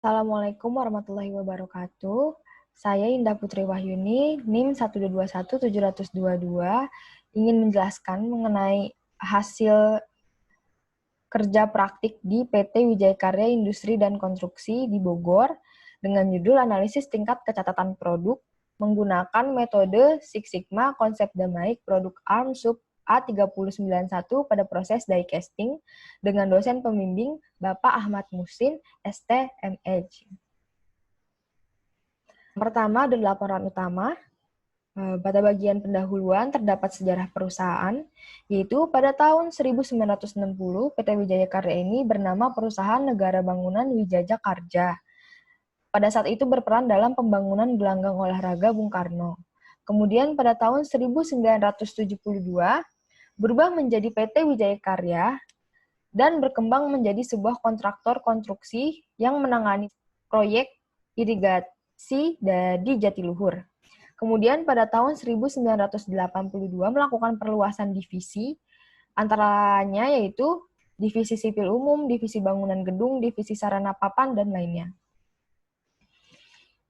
Assalamualaikum warahmatullahi wabarakatuh. Saya Indah Putri Wahyuni, NIM 1221722, ingin menjelaskan mengenai hasil kerja praktik di PT Wijaya Karya Industri dan Konstruksi di Bogor dengan judul Analisis Tingkat Kecacatan Produk menggunakan metode Six Sigma Konsep Damaik Produk ARM Sub A3091 pada proses die casting dengan dosen pembimbing Bapak Ahmad Muhsin, ST, MH. Pertama adalah laporan utama. Pada bagian pendahuluan terdapat sejarah perusahaan, yaitu pada tahun 1960 PT Wijaya Karya ini bernama Perusahaan Negara Bangunan Wijaya Karja. Pada saat itu berperan dalam pembangunan gelanggang olahraga Bung Karno. Kemudian pada tahun 1972 berubah menjadi PT Wijaya Karya dan berkembang menjadi sebuah kontraktor konstruksi yang menangani proyek irigasi di Jatiluhur. Kemudian pada tahun 1982 melakukan perluasan divisi, antaranya yaitu divisi sipil umum, divisi bangunan gedung, divisi sarana papan, dan lainnya.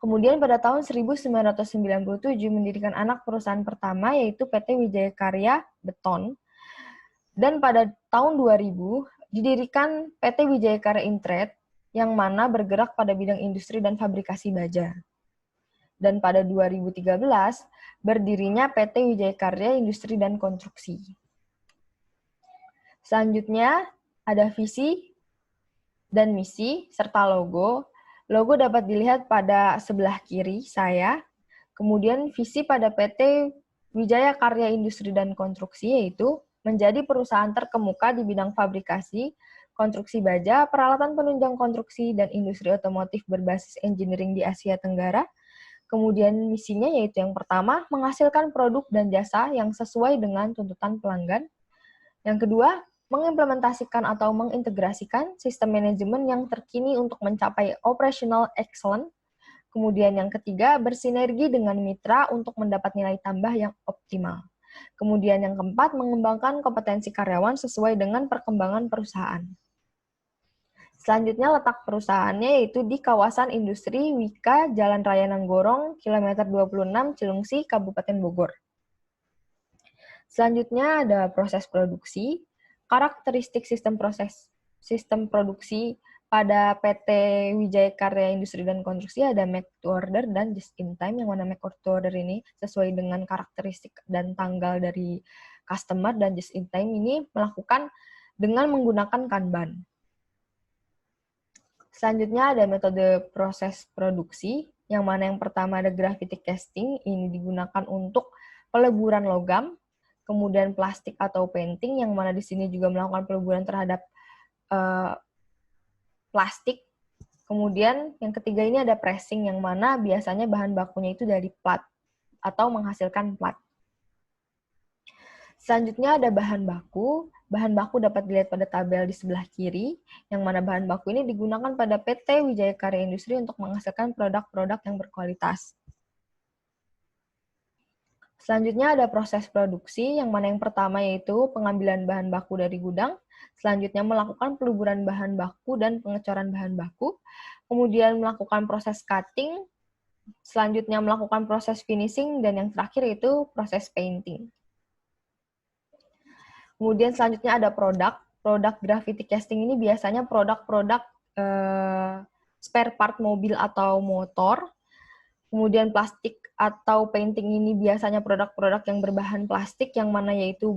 Kemudian pada tahun 1997 mendirikan anak perusahaan pertama yaitu PT Wijaya Karya Beton. Dan pada tahun 2000 didirikan PT Wijaya Karya Intrade yang mana bergerak pada bidang industri dan fabrikasi baja. Dan pada 2013 berdirinya PT Wijaya Karya Industri dan Konstruksi. Selanjutnya ada visi dan misi serta logo. Logo dapat dilihat pada sebelah kiri saya. Kemudian visi pada PT Wijaya Karya Industri dan Konstruksi yaitu menjadi perusahaan terkemuka di bidang fabrikasi, konstruksi baja, peralatan penunjang konstruksi, dan industri otomotif berbasis engineering di Asia Tenggara. Kemudian misinya yaitu yang pertama, menghasilkan produk dan jasa yang sesuai dengan tuntutan pelanggan. Yang kedua, mengimplementasikan atau mengintegrasikan sistem manajemen yang terkini untuk mencapai operational excellence. Kemudian yang ketiga, bersinergi dengan mitra untuk mendapat nilai tambah yang optimal. Kemudian yang keempat, mengembangkan kompetensi karyawan sesuai dengan perkembangan perusahaan. Selanjutnya letak perusahaannya yaitu di kawasan industri Wika, Jalan Raya Nanggorong, kilometer 26, Cilungsi, Kabupaten Bogor. Selanjutnya ada proses produksi. Karakteristik sistem produksi pada PT Wijaya Karya Industri dan Konstruksi ada make to order dan just in time, yang mana make to order ini sesuai dengan karakteristik dan tanggal dari customer, dan just in time ini melakukan dengan menggunakan Kanban. Selanjutnya ada metode proses produksi, yang mana yang pertama ada graphite casting, ini digunakan untuk peleburan logam, kemudian plastik atau painting, yang mana di sini juga melakukan peleburan terhadap plastik. Kemudian yang ketiga ini ada pressing, yang mana biasanya bahan bakunya itu dari plat atau menghasilkan plat. Selanjutnya ada bahan baku. Bahan baku dapat dilihat pada tabel di sebelah kiri, yang mana bahan baku ini digunakan pada PT Wijaya Karya Industri untuk menghasilkan produk-produk yang berkualitas. Selanjutnya ada proses produksi, yang mana yang pertama yaitu pengambilan bahan baku dari gudang, selanjutnya melakukan peleburan bahan baku dan pengecoran bahan baku, kemudian melakukan proses cutting, selanjutnya melakukan proses finishing, dan yang terakhir yaitu proses painting. Kemudian selanjutnya ada produk graffiti casting ini biasanya produk-produk spare part mobil atau motor. Kemudian plastik atau painting ini biasanya produk-produk yang berbahan plastik, yang mana yaitu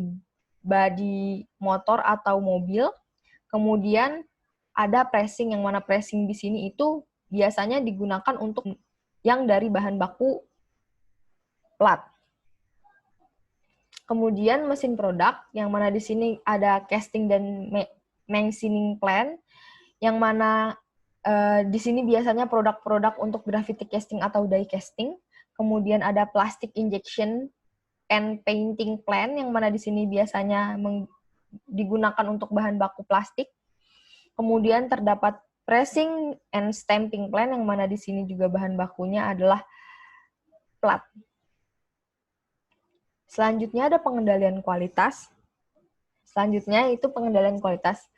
bodi motor atau mobil. Kemudian ada pressing, yang mana pressing di sini itu biasanya digunakan untuk yang dari bahan baku plat. Kemudian mesin produk, yang mana di sini ada casting dan machining plan, yang mana di sini biasanya produk-produk untuk graffiti casting atau die casting. Kemudian ada plastic injection and painting plan, yang mana di sini biasanya digunakan untuk bahan baku plastik. Kemudian terdapat pressing and stamping plan, yang mana di sini juga bahan bakunya adalah plat. Selanjutnya ada pengendalian kualitas. Selanjutnya itu pengendalian kualitas.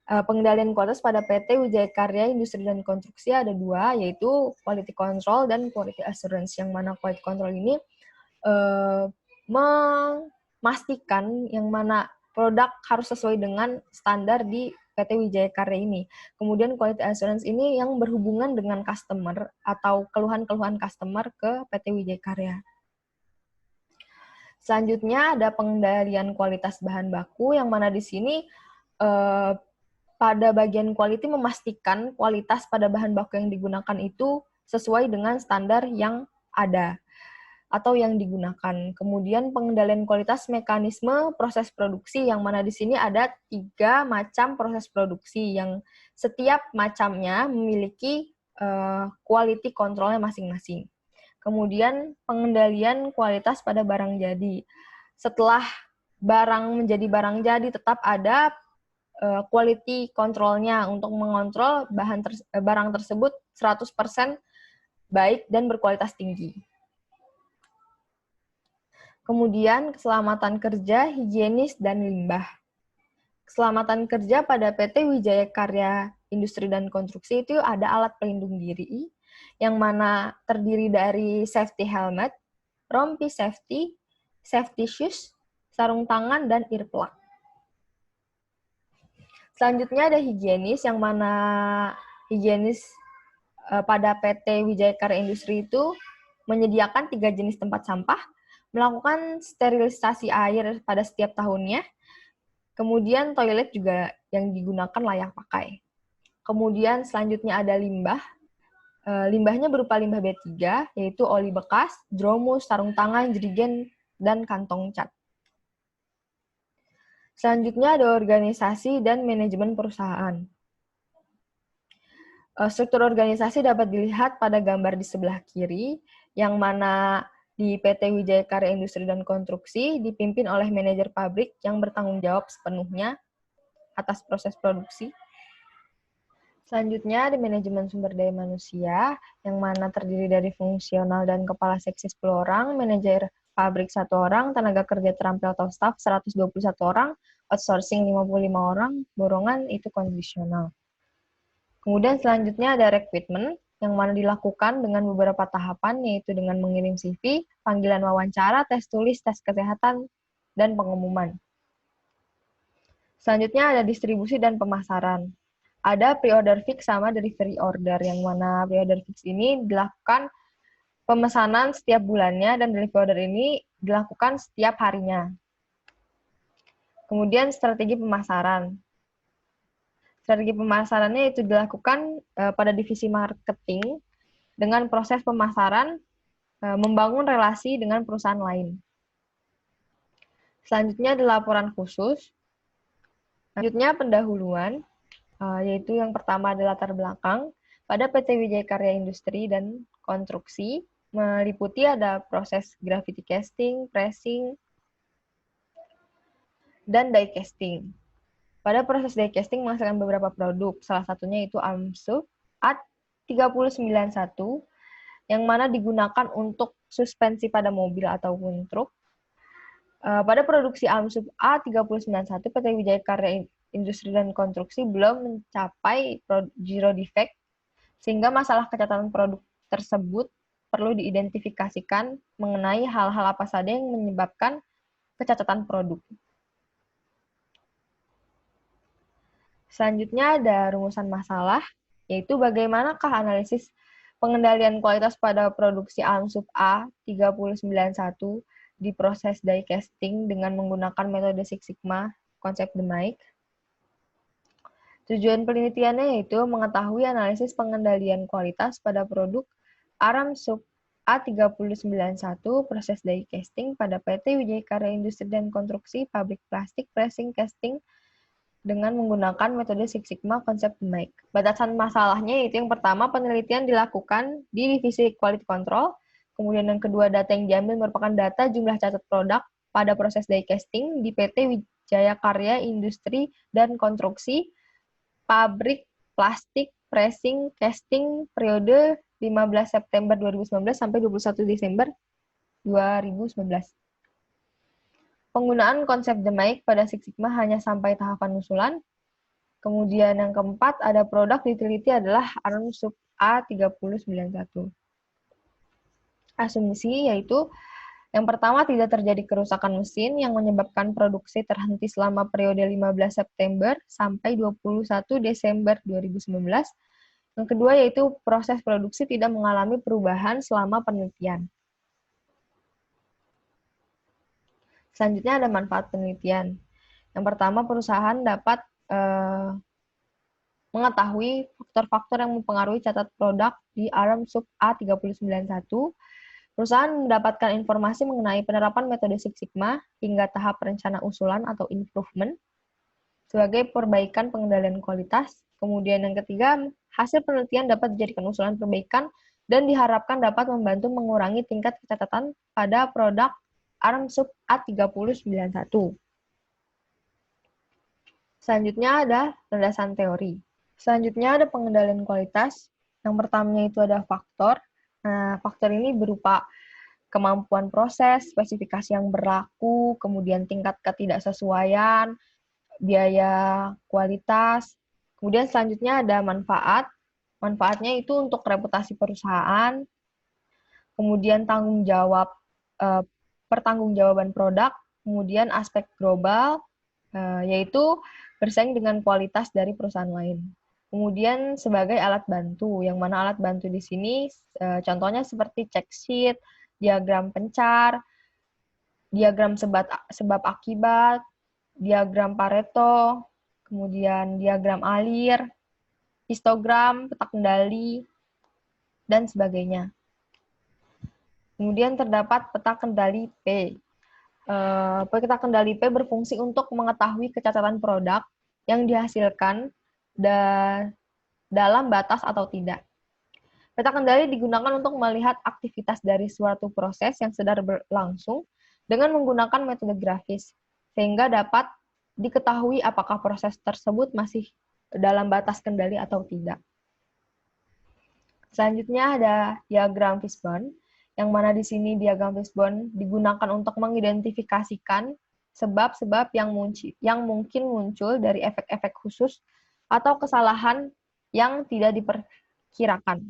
Pengendalian kualitas pada PT Wijaya Karya Industri dan Konstruksi ada dua, yaitu Quality Control dan Quality Assurance. Yang mana Quality Control ini memastikan yang mana produk harus sesuai dengan standar di PT Wijaya Karya ini. Kemudian Quality Assurance ini yang berhubungan dengan customer atau keluhan-keluhan customer ke PT Wijaya Karya. Selanjutnya ada pengendalian kualitas bahan baku, yang mana di sini pada bagian quality memastikan kualitas pada bahan baku yang digunakan itu sesuai dengan standar yang ada atau yang digunakan. Kemudian pengendalian kualitas mekanisme proses produksi, yang mana di sini ada 3 macam proses produksi yang setiap macamnya memiliki quality control-nya masing-masing. Kemudian pengendalian kualitas pada barang jadi. Setelah barang menjadi barang jadi, tetap ada quality control-nya untuk mengontrol barang tersebut 100% baik dan berkualitas tinggi. Kemudian keselamatan kerja, higienis, dan limbah. Keselamatan kerja pada PT Wijaya Karya Industri dan Konstruksi itu ada alat pelindung diri, yang mana terdiri dari safety helmet, rompi safety, safety shoes, sarung tangan, dan earplug. Selanjutnya ada higienis, yang mana higienis pada PT Wijaya Karya Industri itu menyediakan 3 jenis tempat sampah, melakukan sterilisasi air pada setiap tahunnya, kemudian toilet juga yang digunakan layak pakai. Kemudian selanjutnya ada limbah. Limbahnya berupa limbah B3, yaitu oli bekas, dromus, sarung tangan, jerigen, dan kantong cat. Selanjutnya ada organisasi dan manajemen perusahaan. Struktur organisasi dapat dilihat pada gambar di sebelah kiri, yang mana di PT Wijaya Karya Industri dan Konstruksi dipimpin oleh manajer pabrik yang bertanggung jawab sepenuhnya atas proses produksi. Selanjutnya ada manajemen sumber daya manusia, yang mana terdiri dari fungsional dan kepala seksi 10 orang, manajer pabrik 1 orang, tenaga kerja terampil atau staff 121 orang, outsourcing 55 orang, borongan itu kondisional. Kemudian selanjutnya ada rekrutmen, yang mana dilakukan dengan beberapa tahapan, yaitu dengan mengirim CV, panggilan wawancara, tes tulis, tes kesehatan, dan pengumuman. Selanjutnya ada distribusi dan pemasaran. Ada pre-order fix sama delivery order, yang mana pre-order fix ini dilakukan pemesanan setiap bulannya dan delivery order ini dilakukan setiap harinya. Kemudian strategi pemasaran. Strategi pemasarannya itu dilakukan pada divisi marketing dengan proses pemasaran, membangun relasi dengan perusahaan lain. Selanjutnya ada laporan khusus. Selanjutnya pendahuluan, yaitu yang pertama adalah latar belakang. Pada PT Wijaya Karya Industri dan Konstruksi, meliputi ada proses gravity casting, pressing, dan die casting. Pada proses die casting menghasilkan beberapa produk, salah satunya itu AMSUP A3091, yang mana digunakan untuk suspensi pada mobil ataupun truk. Pada produksi AMSUP A3091, PT Wijaya Karya Industri dan Konstruksi belum mencapai zero defect, sehingga masalah kecacatan produk tersebut perlu diidentifikasikan mengenai hal-hal apa saja yang menyebabkan kecacatan produk. Selanjutnya ada rumusan masalah, yaitu bagaimanakah analisis pengendalian kualitas pada produksi AMSUP A3091 di proses die casting dengan menggunakan metode Six Sigma, konsep DMAIC. Tujuan penelitiannya yaitu mengetahui analisis pengendalian kualitas pada produk AMSUP A3091 proses die casting pada PT Wijaya Karya Industri dan Konstruksi pabrik plastik pressing casting dengan menggunakan metode Six Sigma konsep DMAIC. Batasan masalahnya yaitu yang pertama, penelitian dilakukan di divisi quality control. Kemudian yang kedua, data yang diambil merupakan data jumlah catat produk pada proses die casting di PT Wijaya Karya Industri dan Konstruksi pabrik plastik pressing casting periode 15 September 2019 sampai 21 Desember 2019. Penggunaan konsep DMAIC pada Six Sigma hanya sampai tahapan usulan. Kemudian yang keempat, ada produk diteliti adalah ARM sub A3091. Asumsi yaitu yang pertama, tidak terjadi kerusakan mesin yang menyebabkan produksi terhenti selama periode 15 September sampai 21 Desember 2019. Yang kedua yaitu proses produksi tidak mengalami perubahan selama penelitian. Selanjutnya ada manfaat penelitian. Yang pertama, perusahaan dapat mengetahui faktor-faktor yang mempengaruhi catat produk di ARM sub A3091. Perusahaan mendapatkan informasi mengenai penerapan metode Six Sigma hingga tahap rencana usulan atau improvement sebagai perbaikan pengendalian kualitas. Kemudian yang ketiga, hasil penelitian dapat dijadikan usulan perbaikan dan diharapkan dapat membantu mengurangi tingkat kecacatan pada produk ARM sub A3091. Selanjutnya ada landasan teori. Selanjutnya ada pengendalian kualitas. Yang pertamanya itu ada faktor. Nah, faktor ini berupa kemampuan proses, spesifikasi yang berlaku, kemudian tingkat ketidaksesuaian, biaya kualitas. Kemudian selanjutnya ada manfaat. Manfaatnya itu untuk reputasi perusahaan, kemudian tanggung jawab, pertanggungjawaban produk, kemudian aspek global, yaitu bersaing dengan kualitas dari perusahaan lain. Kemudian sebagai alat bantu, yang mana alat bantu di sini contohnya seperti check sheet, diagram pencar, diagram sebab akibat, diagram Pareto, kemudian diagram alir, histogram, peta kendali, dan sebagainya. Kemudian terdapat peta kendali P. Peta kendali P berfungsi untuk mengetahui kecacatan produk yang dihasilkan dalam batas atau tidak. Peta kendali digunakan untuk melihat aktivitas dari suatu proses yang sedang berlangsung dengan menggunakan metode grafis, sehingga dapat diketahui apakah proses tersebut masih dalam batas kendali atau tidak. Selanjutnya ada diagram Fishbone, yang mana di sini diagram Fishbone digunakan untuk mengidentifikasikan sebab-sebab yang mungkin muncul dari efek-efek khusus atau kesalahan yang tidak diperkirakan.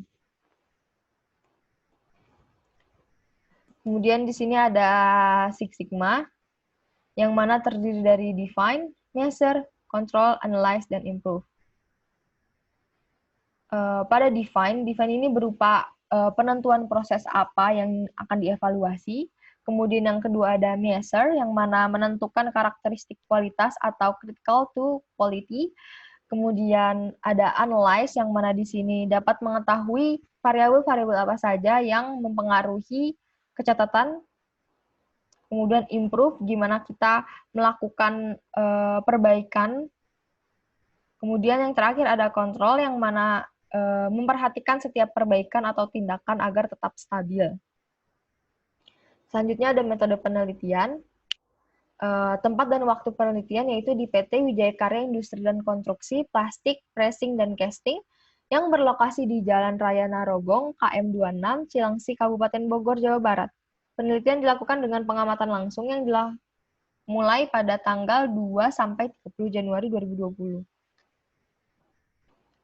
Kemudian di sini ada Six Sigma, yang mana terdiri dari define, measure, control, analyze, dan improve. Pada define ini berupa penentuan proses apa yang akan dievaluasi. Kemudian yang kedua ada measure, yang mana menentukan karakteristik kualitas atau critical to quality. Kemudian ada analyze, yang mana di sini dapat mengetahui variabel-variabel apa saja yang mempengaruhi kecatatan. Kemudian improve, gimana kita melakukan perbaikan. Kemudian yang terakhir ada control, yang mana memperhatikan setiap perbaikan atau tindakan agar tetap stabil. Selanjutnya ada metode penelitian. Tempat dan waktu penelitian yaitu di PT Wijaya Karya Industri dan Konstruksi Plastik, Pressing, dan Casting yang berlokasi di Jalan Raya Narogong, KM 26, Cilengsi, Kabupaten Bogor, Jawa Barat. Penelitian dilakukan dengan pengamatan langsung yang mulai pada tanggal 2 sampai 30 Januari 2020.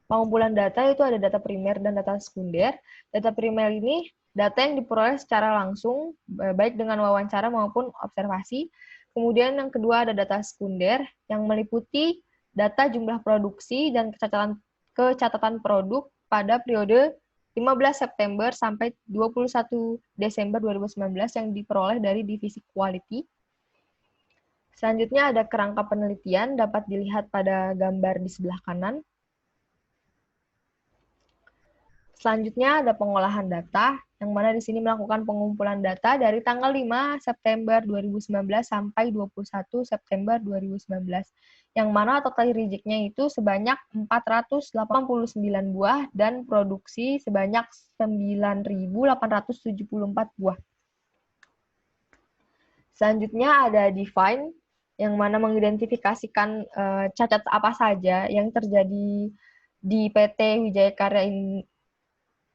Pengumpulan data itu ada data primer dan data sekunder. Data primer ini data yang diperoleh secara langsung, baik dengan wawancara maupun observasi. Kemudian yang kedua ada data sekunder, yang meliputi data jumlah produksi dan kecatatan produk pada periode 15 September sampai 21 Desember 2019 yang diperoleh dari divisi quality. Selanjutnya ada kerangka penelitian, dapat dilihat pada gambar di sebelah kanan. Selanjutnya ada pengolahan data, yang mana di sini melakukan pengumpulan data dari tanggal 5 September 2019 sampai 21 September 2019, yang mana total reject-nya itu sebanyak 489 buah dan produksi sebanyak 9.874 buah. Selanjutnya ada define, yang mana mengidentifikasikan cacat apa saja yang terjadi di PT Wijaya Karya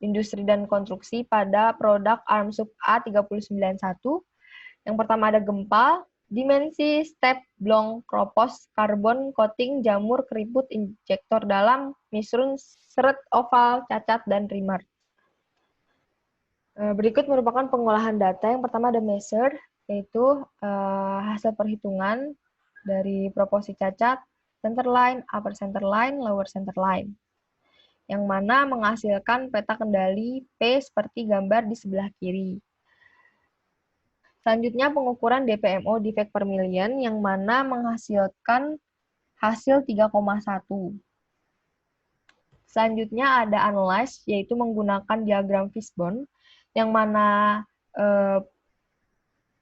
Industri dan Konstruksi pada produk ARM sub A3091. Yang pertama ada gempa, Dimensi step blong kropos karbon coating jamur keriput injektor dalam misrun seret oval cacat dan rimer. Berikut merupakan pengolahan data. Yang pertama ada measure, yaitu hasil perhitungan dari proporsi cacat, center line, upper center line, lower center line, yang mana menghasilkan peta kendali P seperti gambar di sebelah kiri. Selanjutnya pengukuran DPMO, defect per million, yang mana menghasilkan hasil 3,1. Selanjutnya ada analyze, yaitu menggunakan diagram fishbone, yang mana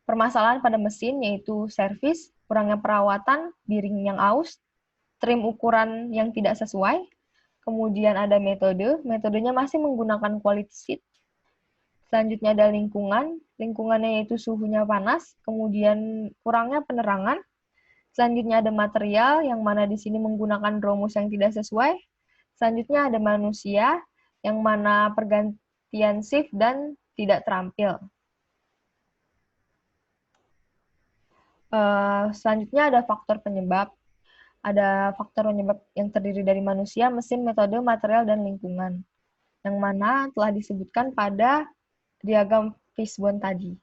permasalahan pada mesin yaitu servis, kurangnya perawatan, bearing yang aus, trim ukuran yang tidak sesuai. Kemudian ada metodenya masih menggunakan quality sheet. Selanjutnya ada lingkungannya yaitu suhunya panas, kemudian kurangnya penerangan. Selanjutnya ada material, yang mana di sini menggunakan rumus yang tidak sesuai. Selanjutnya ada manusia, yang mana pergantian shift dan tidak terampil. Selanjutnya ada faktor penyebab. Ada faktor penyebab yang terdiri dari manusia, mesin, metode, material, dan lingkungan, yang mana telah disebutkan pada diagram fishbone tadi.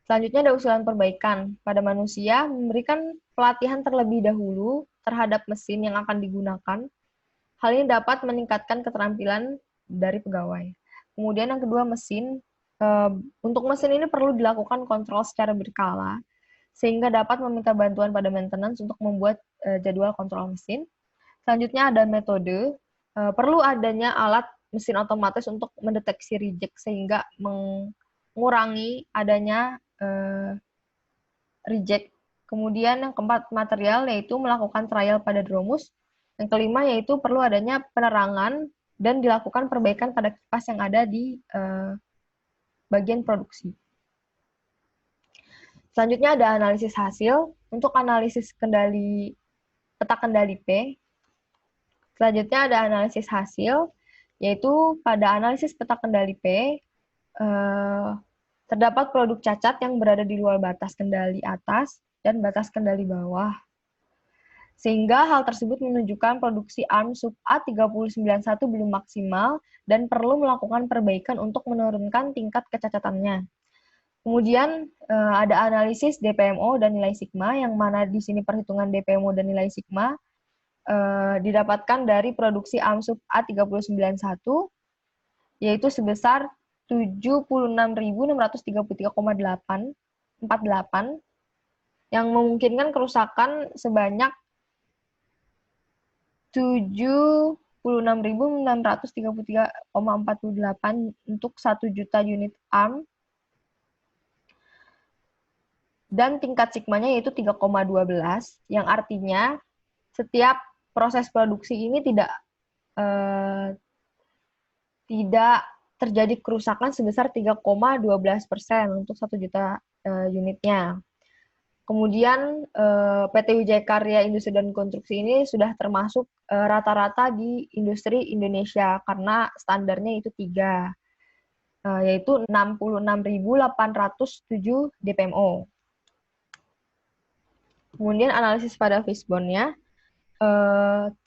Selanjutnya ada usulan perbaikan. Pada manusia, memberikan pelatihan terlebih dahulu terhadap mesin yang akan digunakan. Hal ini dapat meningkatkan keterampilan dari pegawai. Kemudian yang kedua, mesin. Untuk mesin ini perlu dilakukan kontrol secara berkala, sehingga dapat meminta bantuan pada maintenance untuk membuat jadwal kontrol mesin. Selanjutnya ada metode. Perlu adanya alat mesin otomatis untuk mendeteksi reject sehingga mengurangi adanya reject. Kemudian yang keempat material, yaitu melakukan trial pada dromus. Yang kelima yaitu perlu adanya penerangan dan dilakukan perbaikan pada kipas yang ada di bagian produksi. Selanjutnya ada analisis hasil. Untuk analisis peta kendali P. Selanjutnya ada analisis hasil, yaitu pada analisis peta kendali P, terdapat produk cacat yang berada di luar batas kendali atas dan batas kendali bawah. Sehingga hal tersebut menunjukkan produksi ARM sub A391 belum maksimal dan perlu melakukan perbaikan untuk menurunkan tingkat kecacatannya. Kemudian ada analisis DPMO dan nilai sigma, yang mana di sini perhitungan DPMO dan nilai sigma didapatkan dari produksi ARM sub A391, yaitu sebesar 76.633,48, yang memungkinkan kerusakan sebanyak 76.633,48 untuk 1 juta unit ARM, dan tingkat sigmanya yaitu 3,12, yang artinya setiap proses produksi ini tidak terjadi kerusakan sebesar 3,12% untuk 1 juta unitnya. Kemudian PT Wijaya Karya Industri dan Konstruksi ini sudah termasuk rata-rata di industri Indonesia karena standarnya itu 3, yaitu 66.807 DPMO. Kemudian analisis pada fishbone-nya,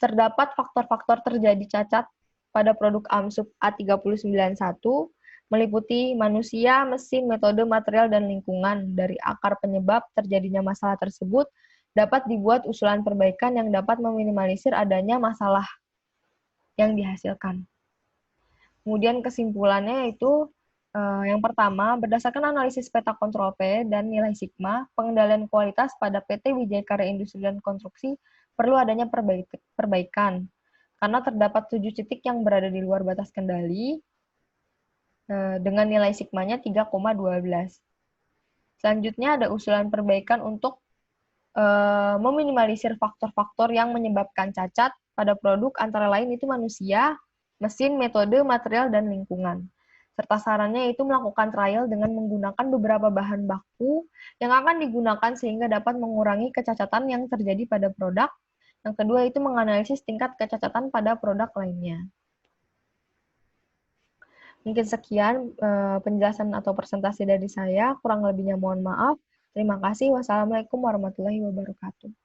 terdapat faktor-faktor terjadi cacat pada produk AMSUB A391, meliputi manusia, mesin, metode, material, dan lingkungan. Dari akar penyebab terjadinya masalah tersebut, dapat dibuat usulan perbaikan yang dapat meminimalisir adanya masalah yang dihasilkan. Kemudian kesimpulannya itu, yang pertama, berdasarkan analisis peta kontrol P dan nilai sigma, pengendalian kualitas pada PT Wijaya Karya Industri dan Konstruksi perlu adanya perbaikan, karena terdapat 7 titik yang berada di luar batas kendali, dengan nilai sigmanya 3,12. Selanjutnya ada usulan perbaikan untuk meminimalisir faktor-faktor yang menyebabkan cacat pada produk, antara lain itu manusia, mesin, metode, material, dan lingkungan. Serta sarannya itu melakukan trial dengan menggunakan beberapa bahan baku yang akan digunakan sehingga dapat mengurangi kecacatan yang terjadi pada produk. Yang kedua itu menganalisis tingkat kecacatan pada produk lainnya. Mungkin sekian penjelasan atau presentasi dari saya. Kurang lebihnya mohon maaf. Terima kasih. Wassalamualaikum warahmatullahi wabarakatuh.